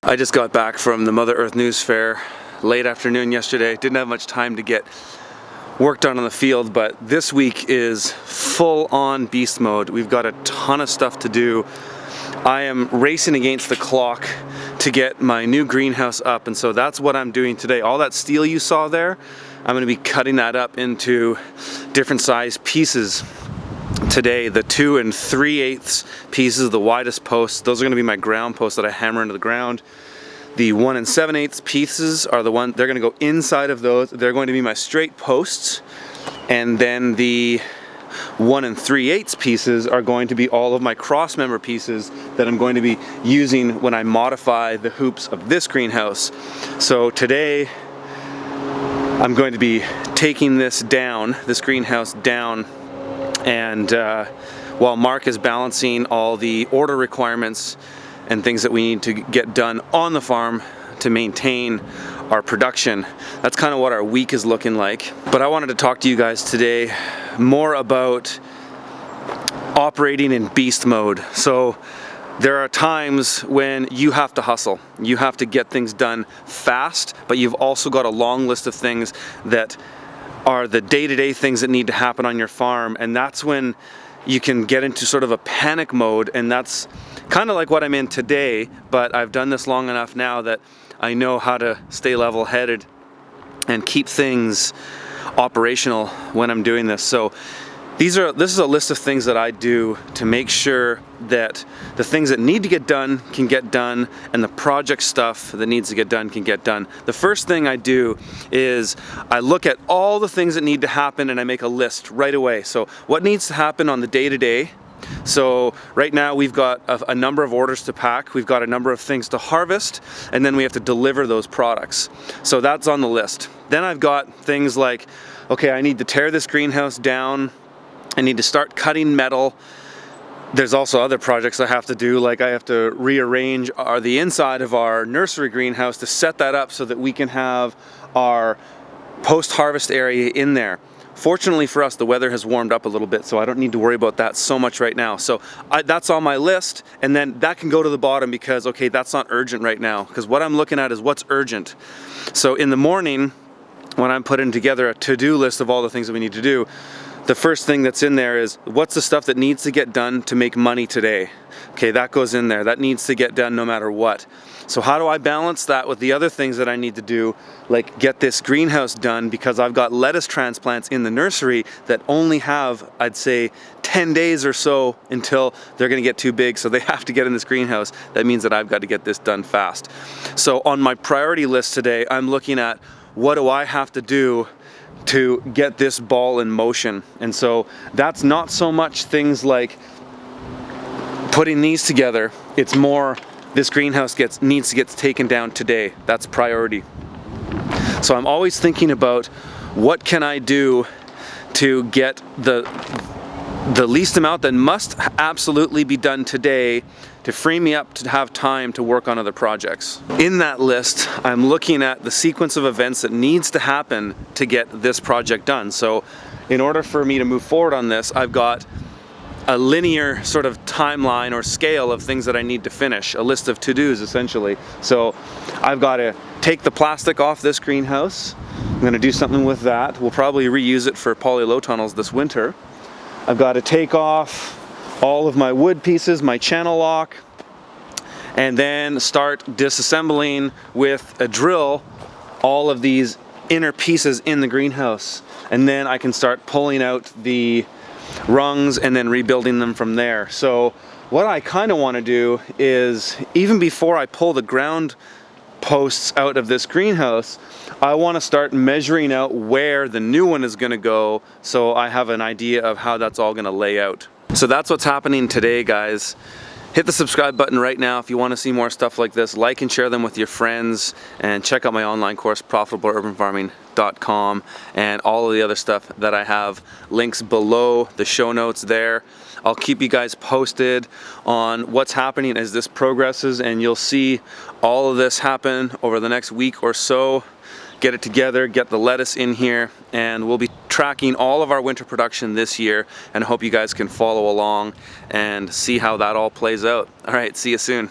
I just got back from the Mother Earth News Fair late afternoon yesterday. Didn't have much time to get work done on the field, but this week is full on beast mode. We've got a ton of stuff to do. I am racing against the clock to get my new greenhouse up, and so that's what I'm doing today. All that steel you saw there, I'm going to be cutting that up into different size pieces today. The 2 3/8 pieces, the widest posts, those are going to be my ground posts that I hammer into the ground. The 1 7/8 pieces are the one, they're going to go inside of those. They're going to be my straight posts, and then the 1 3/8 pieces are going to be all of my cross member pieces that I'm going to be using when I modify the hoops of this greenhouse. So today I'm going to be taking this down, this greenhouse down, and while Mark is balancing all the order requirements and things that we need to get done on the farm to maintain our production, that's kind of what our week is looking like. But I wanted to talk to you guys today more about operating in beast mode. So there are times when you have to hustle, you have to get things done fast, but you've also got a long list of things that are the day-to-day things that need to happen on your farm, and that's when you can get into sort of a panic mode, and that's kind of like what I'm in today, but I've done this long enough now that I know how to stay level-headed and keep things operational when I'm doing this. So this is a list of things that I do to make sure that the things that need to get done can get done, and the project stuff that needs to get done can get done. The first thing I do is I look at all the things that need to happen and I make a list right away. So what needs to happen on the day-to-day. So right now we've got a number of orders to pack, we've got a number of things to harvest, and then we have to deliver those products. So that's on the list. Then I've got things like, okay, I need to tear this greenhouse down, I need to start cutting metal. There's also other projects I have to do, like I have to rearrange the inside of our nursery greenhouse to set that up so that we can have our post-harvest area in there. Fortunately for us, the weather has warmed up a little bit, so I don't need to worry about that so much right now. So that's on my list, and then that can go to the bottom because, okay, that's not urgent right now, because what I'm looking at is what's urgent. So in the morning, when I'm putting together a to-do list of all the things that we need to do, the first thing that's in there is what's the stuff that needs to get done to make money today. Okay, that goes in there. That needs to get done no matter what. So how do I balance that with the other things that I need to do, like get this greenhouse done, because I've got lettuce transplants in the nursery that only have, I'd say, 10 days or so until they're going to get too big, so they have to get in this greenhouse. That means that I've got to get this done fast. So on my priority list today, I'm looking at what do I have to do to get this ball in motion. And so that's not so much things like putting these together, it's more this greenhouse needs to get taken down today. That's priority. So I'm always thinking about what can I do to get the least amount that must absolutely be done today to free me up to have time to work on other projects. In that list, I'm looking at the sequence of events that needs to happen to get this project done. So in order for me to move forward on this, I've got a linear sort of timeline or scale of things that I need to finish, a list of to-dos essentially. So I've got to take the plastic off this greenhouse. I'm going to do something with that. We'll probably reuse it for poly-low tunnels this winter. I've got to take off all of my wood pieces, my channel lock, and then start disassembling with a drill all of these inner pieces in the greenhouse. And then I can start pulling out the rungs and then rebuilding them from there. So what I kind of want to do is, even before I pull the ground posts out of this greenhouse, I want to start measuring out where the new one is going to go, so I have an idea of how that's all going to lay out. So that's what's happening today, guys. Hit the subscribe button right now if you want to see more stuff like this. Like and share them with your friends, and check out my online course, profitableurbanfarming.com, and all of the other stuff that I have. Links below the show notes there. I'll keep you guys posted on what's happening as this progresses, and you'll see all of this happen over the next week or so. Get it together, get the lettuce in here, and we'll be tracking all of our winter production this year, and I hope you guys can follow along and see how that all plays out. All right, see you soon.